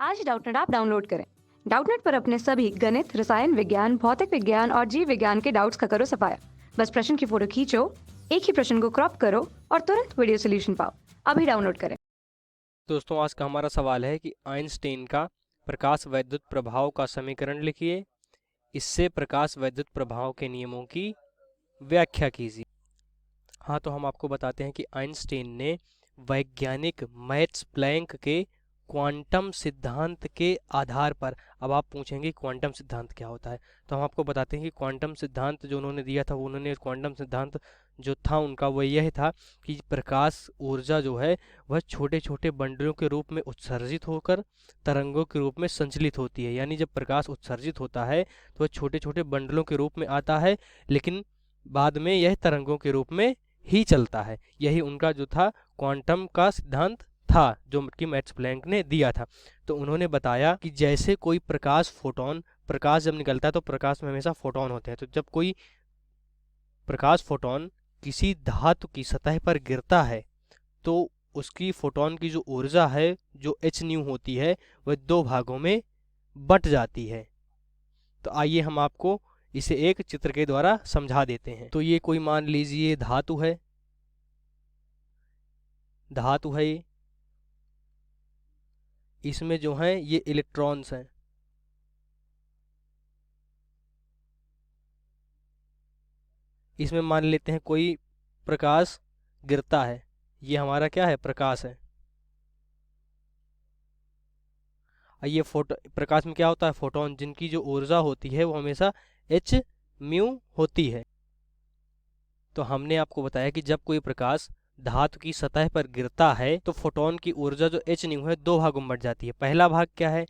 आज Doubtnut app download करें। Doubtnut पर अपने सभी गणित, रसायन विज्ञान, भौतिक विज्ञान और जीव विज्ञान के डाउट्स का करो सफाया। बस प्रश्न की फोटो खींचो, एक ही प्रश्न को क्रॉप करो और तुरंत वीडियो सोल्यूशन पाओ। अभी डाउनलोड करें। दोस्तों, आज का हमारा सवाल है कि आइंस्टीन का प्रकाश वैद्युत प्रभाव का समीकरण लिखिए। इससे प्रकाश वैद्युत प्रभाव के नियमों की व्याख्या कीजिए। हाँ, तो हम आपको बताते हैं कि आइंस्टीन ने वैज्ञानिक मैक्स प्लैंक के क्वांटम सिद्धांत के आधार पर, अब आप पूछेंगे क्वांटम सिद्धांत क्या होता है, तो हम आपको बताते हैं कि क्वांटम सिद्धांत जो उन्होंने दिया था, उन्होंने क्वांटम सिद्धांत जो था उनका वो यह था कि प्रकाश ऊर्जा जो है वह छोटे छोटे बंडलों के रूप में उत्सर्जित होकर तरंगों के रूप में संचलित होती है। यानी जब प्रकाश उत्सर्जित होता है तो वह छोटे छोटे बंडलों के रूप में आता है, लेकिन बाद में यह तरंगों के रूप में ही चलता है। यही उनका जो था क्वांटम का सिद्धांत था जो कि मैक्स प्लैंक ने दिया था। तो उन्होंने बताया कि जैसे कोई प्रकाश जब निकलता है तो प्रकाश में हमेशा फोटोन होते हैं। तो जब कोई प्रकाश फोटोन किसी धातु की सतह पर गिरता है तो उसकी फोटोन की जो ऊर्जा है, जो एच न्यू होती है, वह दो भागों में बट जाती है। तो आइए हम आपको इसे एक चित्र के द्वारा समझा देते हैं। तो ये कोई मान लीजिए धातु है ये, इसमें जो है ये इलेक्ट्रॉन्स हैं। इसमें मान लेते हैं कोई प्रकाश गिरता है, ये हमारा क्या है, प्रकाश है। और ये प्रकाश में क्या होता है, फोटोन, जिनकी जो ऊर्जा होती है वो हमेशा एच म्यू होती है। तो हमने आपको बताया कि जब कोई प्रकाश धातु की सतह पर गिरता है तो फोटोन की ऊर्जा जो एच न्यू है दो भागों में बट जाती है। पहला भाग क्या है,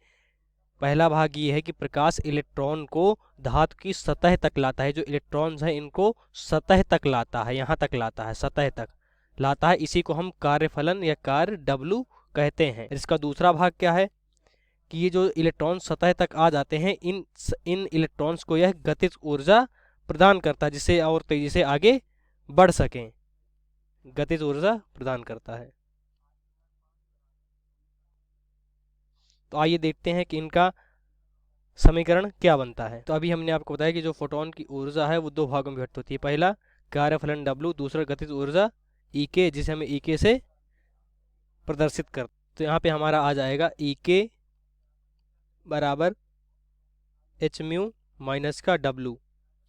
पहला भाग ये है कि प्रकाश इलेक्ट्रॉन को धातु की सतह तक लाता है। जो इलेक्ट्रॉन्स हैं इनको सतह तक लाता है, यहाँ तक लाता है, सतह तक लाता है। इसी को हम कार्यफलन या कार्य W कहते हैं। इसका दूसरा भाग क्या है कि ये जो इलेक्ट्रॉन सतह तक आ जाते हैं, इन इलेक्ट्रॉन्स को यह गतिज ऊर्जा प्रदान करता है जिससे और तेजी से आगे बढ़ सकें, गतिज ऊर्जा प्रदान करता है। तो आइए देखते हैं कि इनका समीकरण क्या बनता है। तो अभी हमने आपको बताया कि जो फोटोन की ऊर्जा है वो दो भागों में विभक्त होती है। पहला कार्यफलन W, दूसरा गतिज ऊर्जा EK, जिसे हमें EK से प्रदर्शित कर। तो यहाँ पे हमारा आ जाएगा EK बराबर एच म्यू माइनस का W।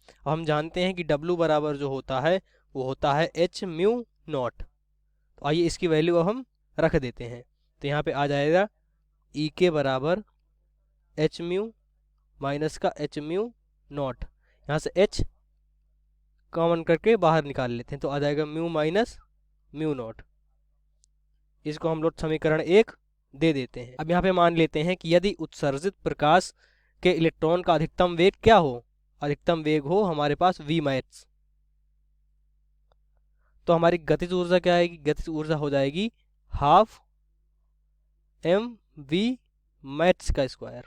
अब हम जानते हैं कि W बराबर जो होता है वो होता है एच म्यू नॉट। तो आइए इसकी वैल्यू अब हम रख देते हैं। तो यहाँ पे आ जाएगा EK बराबर एच म्यू माइनस का एच म्यू नॉट। यहाँ से h कॉमन करके बाहर निकाल लेते हैं तो आ जाएगा म्यू माइनस म्यू नॉट। इसको हम लोग समीकरण 1 दे देते हैं। अब यहाँ पे मान लेते हैं कि यदि उत्सर्जित प्रकाश के इलेक्ट्रॉन का अधिकतम वेग क्या हो, अधिकतम वेग हो हमारे पास v मैक्स, तो हमारी गतिज ऊर्जा क्या आएगी, गतिज ऊर्जा हो जाएगी हाफ mv मैक्स का स्क्वायर।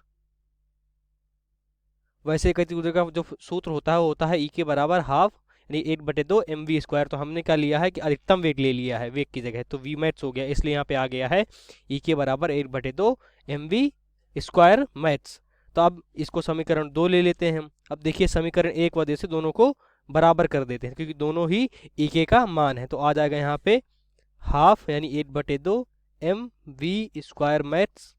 वैसे गतिज ऊर्जा का जो सूत्र होता है वो होता है E के बराबर हाफ यानी 1/2 mv स्क्वायर। तो हमने क्या लिया है कि अधिकतम वेग ले लिया है वेग की जगह, तो v मैक्स हो गया, इसलिए यहाँ पे आ गया है E के बराबर 1/2 mv स्क्वायर मैक्स। तो अब इसको समीकरण 2 ले लेते हैं हम। अब देखिए समीकरण 1 वजह से दोनों को बराबर कर देते हैं क्योंकि दोनों ही E का मान है। तो आ जाएगा यहाँ पे हाफ यानी 1/2 mv स्क्वायर मैक्स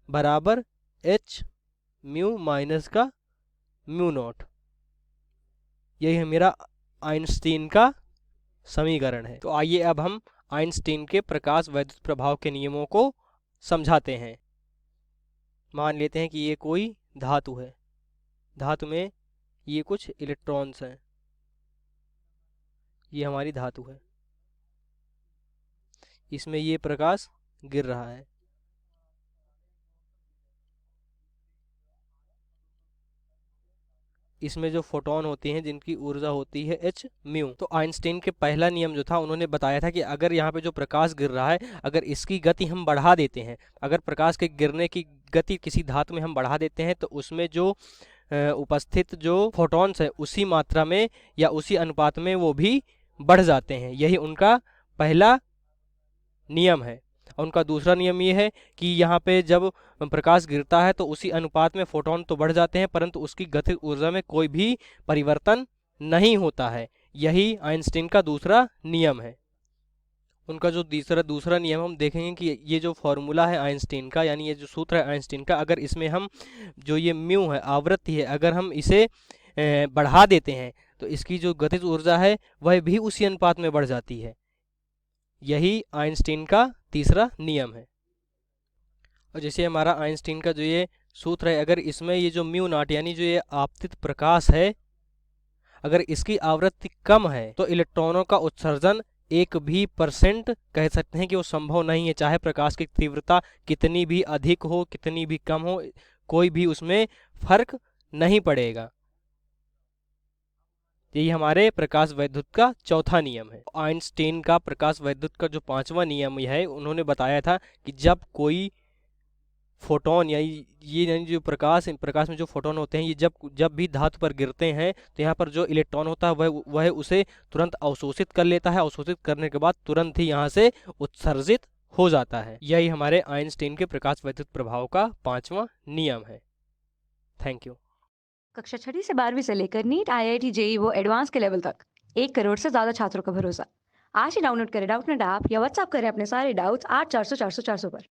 बराबर h म्यू माइनस का म्यू नॉट। यही है मेरा आइंस्टीन का समीकरण है। तो आइए अब हम आइंस्टीन के प्रकाश वैद्युत प्रभाव के नियमों को समझाते हैं। मान लेते हैं कि ये कोई धातु है, धातु में ये कुछ इलेक्ट्रॉन्स हैं, ये हमारी धातु है, इसमें ये प्रकाश गिर रहा है। इसमें जो फोटोन होते हैं जिनकी ऊर्जा होती है एच म्यू। तो आइंस्टीन के पहला नियम जो था उन्होंने बताया था कि अगर यहाँ पे जो प्रकाश गिर रहा है, अगर इसकी गति हम बढ़ा देते हैं, अगर प्रकाश के गिरने की गति किसी धातु में हम बढ़ा देते हैं तो उसमें जो उपस्थित जो फोटॉन्स है उसी मात्रा में या उसी अनुपात में वो भी बढ़ जाते हैं। यही उनका पहला नियम है। उनका दूसरा नियम ये है कि यहाँ पे जब प्रकाश गिरता है तो उसी अनुपात में फोटोन तो बढ़ जाते हैं, परंतु उसकी गतिज ऊर्जा में कोई भी परिवर्तन नहीं होता है। यही आइंस्टीन का दूसरा नियम है। उनका जो दूसरा नियम हम देखेंगे कि ये जो फॉर्मूला है आइंस्टीन का, यानी ये जो सूत्र है आइंस्टीन का, अगर इसमें हम जो ये म्यू है, आवृत्ति है, अगर हम इसे बढ़ा देते हैं तो इसकी जो गतिज ऊर्जा है वह भी उसी अनुपात में बढ़ जाती है। यही आइंस्टीन का तीसरा नियम है। और जैसे हमारा आइंस्टीन का जो ये सूत्र है, अगर इसमें ये जो म्यू नॉट यानी जो ये आपतित प्रकाश है, अगर इसकी आवृत्ति कम है तो इलेक्ट्रॉनों का उत्सर्जन 1% कह सकते हैं कि वो संभव नहीं है। चाहे प्रकाश की तीव्रता कितनी भी अधिक हो, कितनी भी कम हो, कोई भी उसमें फर्क नहीं पड़ेगा। यही हमारे प्रकाश वैद्युत का चौथा नियम है। आइंस्टीन का प्रकाश वैद्युत का जो पांचवा नियम है, उन्होंने बताया था कि जब कोई फोटोन या ये यानी जो प्रकाश में जो फोटोन होते हैं, ये जब भी धातु पर गिरते हैं तो यहाँ पर जो इलेक्ट्रॉन होता है वह उसे तुरंत अवशोषित कर लेता है। अवशोषित करने के बाद तुरंत ही यहाँ से उत्सर्जित हो जाता है। यही हमारे आइंस्टीन के प्रकाश वैद्युत प्रभाव का पांचवा नियम है। Thank you. कक्षा 6वीं से 12वीं से लेकर नीट, IIT, JEE वो एडवांस के लेवल तक 1 करोड़ से ज्यादा छात्रों का भरोसा। आज ही डाउनलोड करें डाउटनेट ऐप या व्हाट्सएप करें अपने सारे डाउट्स 8400 400 400 पर।